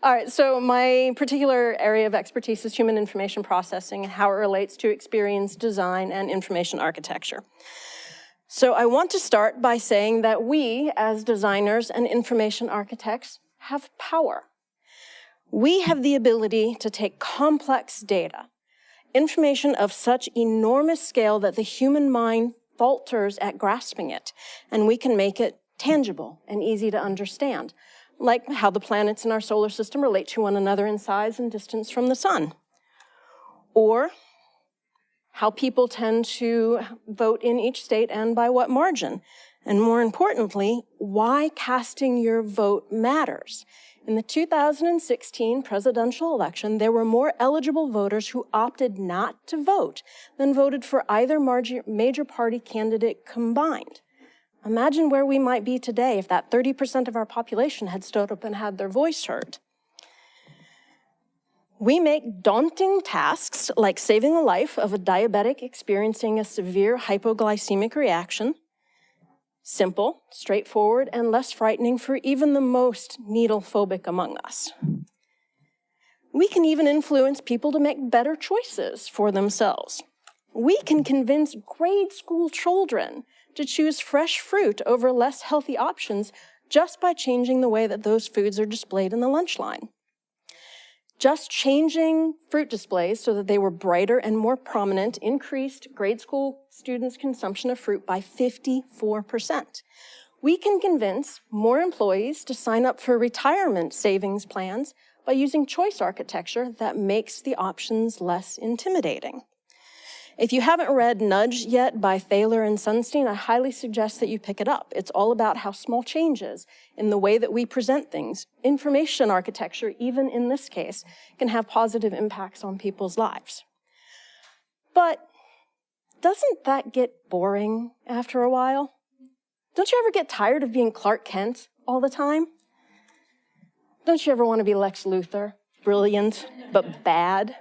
All right, so my particular area of expertise is human information processing and how it relates to experience design and information architecture. So I want to start by saying that we, as designers and information architects, have power. We have the ability to take complex data, information of such enormous scale that the human mind falters at grasping it, and we can make it tangible and easy to understand, like how the planets in our solar system relate to one another in size and distance from the sun, or how people tend to vote in each state and by what margin, and more importantly, why casting your vote matters. In the 2016 presidential election, there were more eligible voters who opted not to vote than voted for either major party candidate combined. Imagine where we might be today if that 30% of our population had stood up and had their voice heard. We make daunting tasks like saving the life of a diabetic experiencing a severe hypoglycemic reaction simple, straightforward, and less frightening for even the most needle-phobic among us. We can even influence people to make better choices for themselves. We can convince grade school children to choose fresh fruit over less healthy options just by changing the way that those foods are displayed in the lunch line. Just changing fruit displays so that they were brighter and more prominent increased grade school students' consumption of fruit by 54%. We can convince more employees to sign up for retirement savings plans by using choice architecture that makes the options less intimidating. If you haven't read Nudge yet by Thaler and Sunstein, I highly suggest that you pick it up. It's all about how small changes in the way that we present things, information architecture, even in this case, can have positive impacts on people's lives. But doesn't that get boring after a while? Don't you ever get tired of being Clark Kent all the time? Don't you ever want to be Lex Luthor? Brilliant, but bad?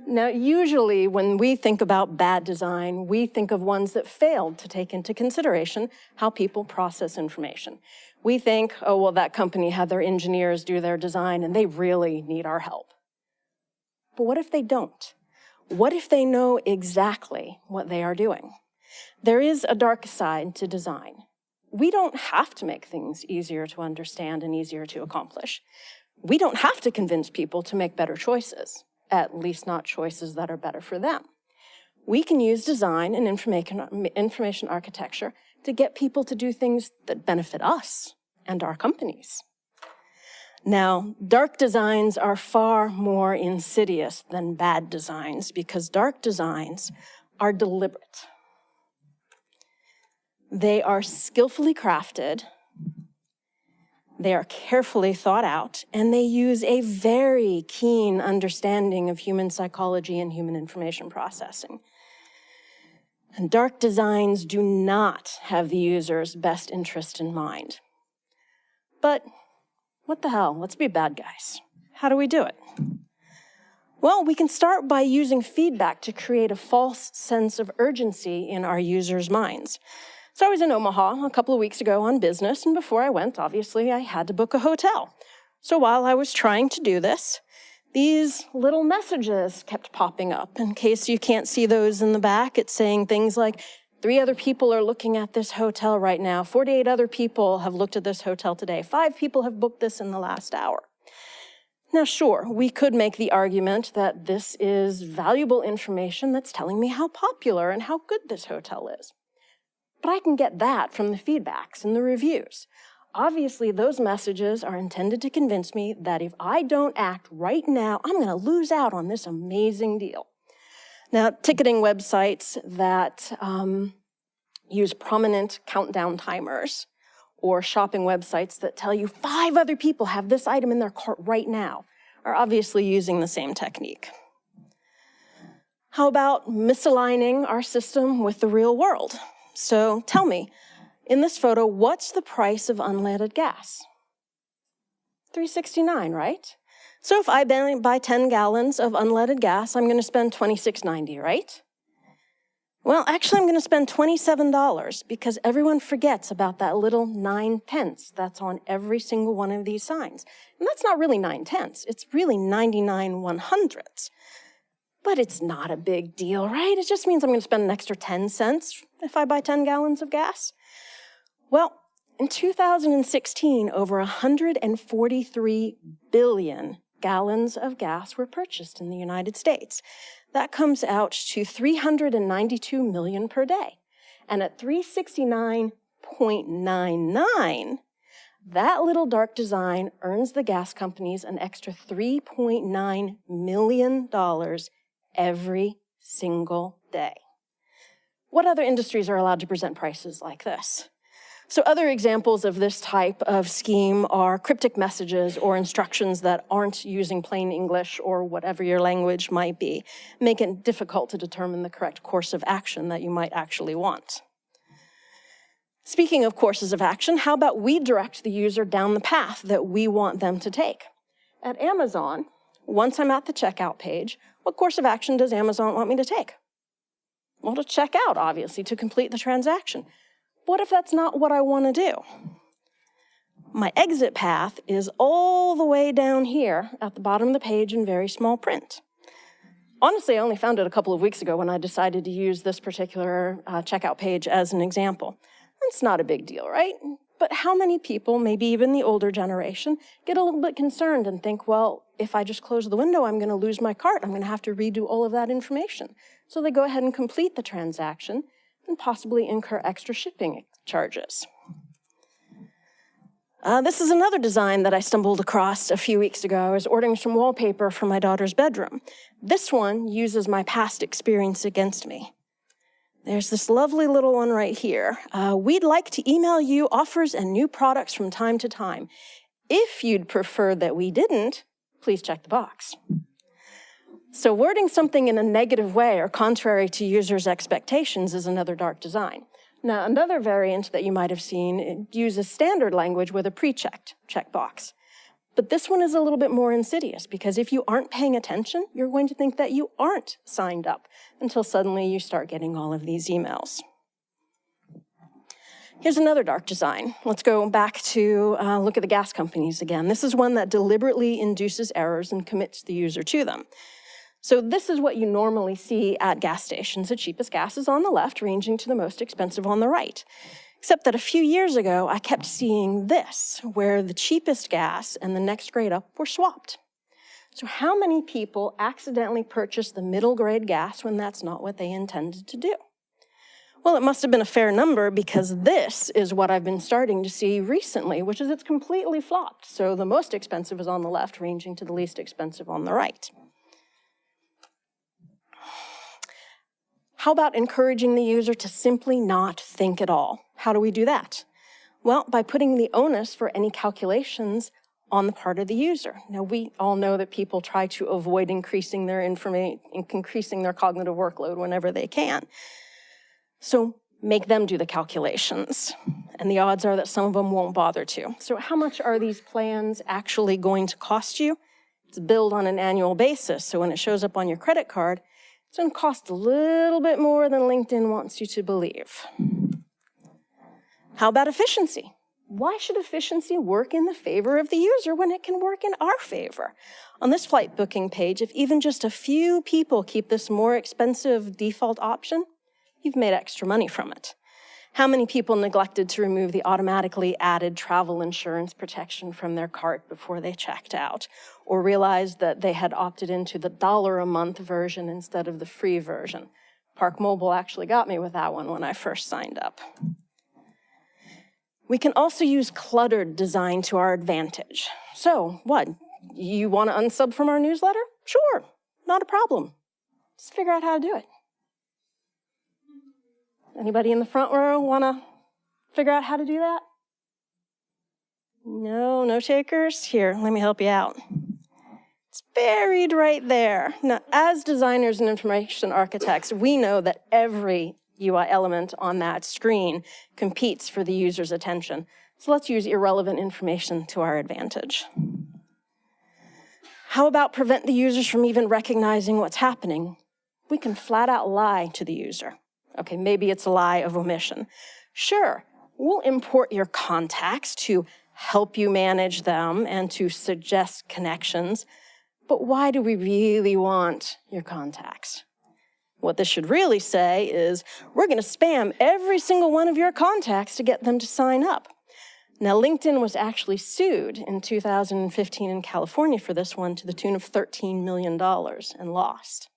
Now, usually when we think about bad design, we think of ones that failed to take into consideration how people process information. We think, oh, well, that company had their engineers do their design and they really need our help. But what if they don't? What if they know exactly what they are doing? There is a dark side to design. We don't have to make things easier to understand and easier to accomplish. We don't have to convince people to make better choices. At least not choices that are better for them. We can use design and information architecture to get people to do things that benefit us and our companies. Now, dark designs are far more insidious than bad designs because dark designs are deliberate. They are skillfully crafted, they are carefully thought out, and they use a very keen understanding of human psychology and human information processing. And dark designs do not have the user's best interest in mind. But what the hell, let's be bad guys. How do we do it? Well, we can start by using feedback to create a false sense of urgency in our users' minds. So I was in Omaha a couple of weeks ago on business, and before I went, obviously, I had to book a hotel. So while I was trying to do this, these little messages kept popping up. In case you can't see those in the back, it's saying things like, 3 other people are looking at this hotel right now. 48 other people have looked at this hotel today. 5 people have booked this in the last hour. Now, sure, we could make the argument that this is valuable information that's telling me how popular and how good this hotel is. But I can get that from the feedbacks and the reviews. Obviously, those messages are intended to convince me that if I don't act right now, I'm going to lose out on this amazing deal. Now, ticketing websites that use prominent countdown timers or shopping websites that tell you 5 other people have this item in their cart right now are obviously using the same technique. How about misaligning our system with the real world? So tell me, in this photo, what's the price of unleaded gas? $3.69, right? So if I buy 10 gallons of unleaded gas, I'm going to spend $26.90, right? Well, actually, I'm going to spend $27 because everyone forgets about that little 9/10 that's on every single one of these signs. And that's not really 9/10, it's really 99/100. But it's not a big deal, right? It just means I'm going to spend an extra 10 cents if I buy 10 gallons of gas. Well, in 2016, over 143 billion gallons of gas were purchased in the United States. That comes out to 392 million per day. And at 369.99, that little dark design earns the gas companies an extra $3.9 million every single day. What other industries are allowed to present prices like this? So other examples of this type of scheme are cryptic messages or instructions that aren't using plain English or whatever your language might be, make it difficult to determine the correct course of action that you might actually want. Speaking of courses of action, how about we direct the user down the path that we want them to take? At Amazon, once I'm at the checkout page, what course of action does Amazon want me to take? Well, to check out, obviously, to complete the transaction. What if that's not what I want to do? My exit path is all the way down here at the bottom of the page in very small print. Honestly, I only found it a couple of weeks ago when I decided to use this particular checkout page as an example. It's not a big deal, right? But how many people, maybe even the older generation, get a little bit concerned and think, well, if I just close the window, I'm going to lose my cart. I'm going to have to redo all of that information. So they go ahead and complete the transaction and possibly incur extra shipping charges. This is another design that I stumbled across a few weeks ago. I was ordering some wallpaper for my daughter's bedroom. This one uses my past experience against me. There's this lovely little one right here. We'd like to email you offers and new products from time to time. If you'd prefer that we didn't, please check the box. So wording something in a negative way or contrary to users' expectations is another dark design. Now, another variant that you might have seen uses standard language with a pre-checked checkbox. But this one is a little bit more insidious because if you aren't paying attention, you're going to think that you aren't signed up until suddenly you start getting all of these emails. Here's another dark design. Let's go back to look at the gas companies again. This is one that deliberately induces errors and commits the user to them. So this is what you normally see at gas stations. The cheapest gas is on the left, ranging to the most expensive on the right. Except that a few years ago, I kept seeing this, where the cheapest gas and the next grade up were swapped. So how many people accidentally purchase the middle grade gas when that's not what they intended to do? Well, it must have been a fair number because this is what I've been starting to see recently, which is it's completely flopped. So the most expensive is on the left, ranging to the least expensive on the right. How about encouraging the user to simply not think at all? How do we do that? Well, by putting the onus for any calculations on the part of the user. Now, we all know that people try to avoid increasing their cognitive workload whenever they can. So make them do the calculations. And the odds are that some of them won't bother to. So how much are these plans actually going to cost you? It's billed on an annual basis. So when it shows up on your credit card, it's going to cost a little bit more than LinkedIn wants you to believe. How about efficiency? Why should efficiency work in the favor of the user when it can work in our favor? On this flight booking page, if even just a few people keep this more expensive default option, you've made extra money from it. How many people neglected to remove the automatically added travel insurance protection from their cart before they checked out, or realized that they had opted into the $1 a month version instead of the free version? Park Mobile actually got me with that one when I first signed up. We can also use cluttered design to our advantage. So what, you want to unsub from our newsletter? Sure, not a problem. Just figure out how to do it. Anybody in the front row want to figure out how to do that? No takers? Here, let me help you out. It's buried right there. Now, as designers and information architects, we know that every UI element on that screen competes for the user's attention. So let's use irrelevant information to our advantage. How about prevent the users from even recognizing what's happening? We can flat out lie to the user. Okay, maybe it's a lie of omission. Sure, we'll import your contacts to help you manage them and to suggest connections, but why do we really want your contacts? What this should really say is, we're going to spam every single one of your contacts to get them to sign up. Now, LinkedIn was actually sued in 2015 in California for this one to the tune of $13 million and lost.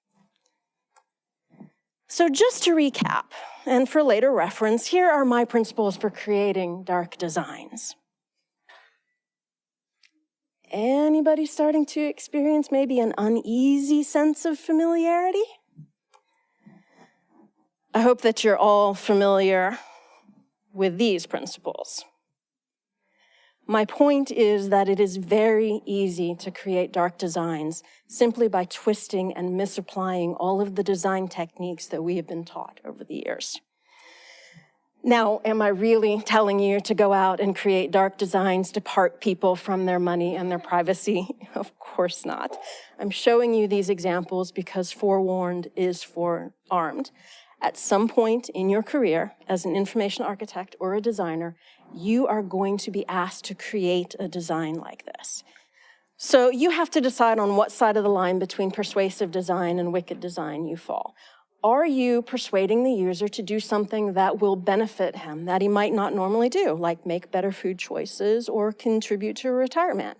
So just to recap, and for later reference, here are my principles for creating dark designs. Anybody starting to experience maybe an uneasy sense of familiarity? I hope that you're all familiar with these principles. My point is that it is very easy to create dark designs simply by twisting and misapplying all of the design techniques that we have been taught over the years. Now, am I really telling you to go out and create dark designs to part people from their money and their privacy? Of course not. I'm showing you these examples because forewarned is forearmed. At some point in your career, as an information architect or a designer, you are going to be asked to create a design like this. So you have to decide on what side of the line between persuasive design and wicked design you fall. Are you persuading the user to do something that will benefit him, that he might not normally do, like make better food choices or contribute to a retirement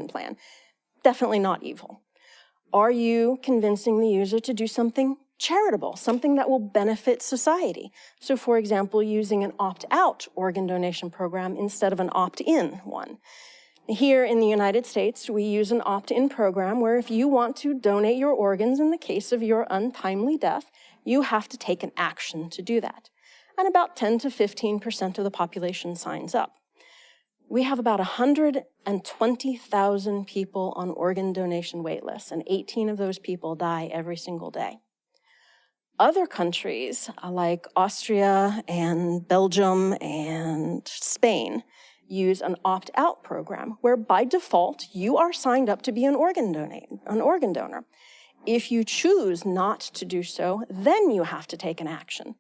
plan? Definitely not evil. Are you convincing the user to do something charitable, something that will benefit society? So for example, using an opt-out organ donation program instead of an opt-in one. Here in the United States, we use an opt-in program where if you want to donate your organs in the case of your untimely death, you have to take an action to do that. And about 10 to 15% of the population signs up. We have about 120,000 people on organ donation wait lists, and 18 of those people die every single day. Other countries like Austria and Belgium and Spain use an opt-out program where by default you are signed up to be an organ donor. If you choose not to do so, then you have to take an action.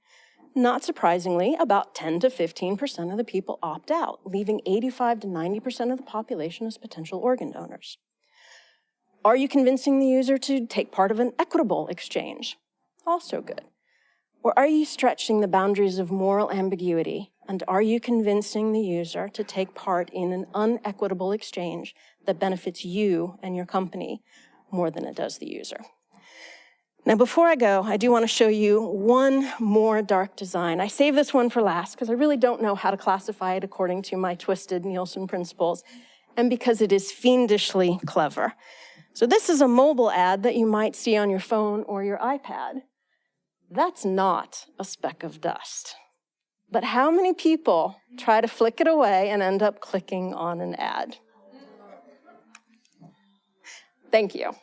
Not surprisingly, about 10 to 15% of the people opt out, leaving 85 to 90% of the population as potential organ donors. Are you convincing the user to take part of an equitable exchange? Also good. Or are you stretching the boundaries of moral ambiguity, and are you convincing the user to take part in an unequitable exchange that benefits you and your company more than it does the user? Now, before I go, I do want to show you one more dark design. I saved this one for last because I really don't know how to classify it according to my twisted Nielsen principles, and because it is fiendishly clever. So this is a mobile ad that you might see on your phone or your iPad. That's not a speck of dust. But how many people try to flick it away and end up clicking on an ad? Thank you.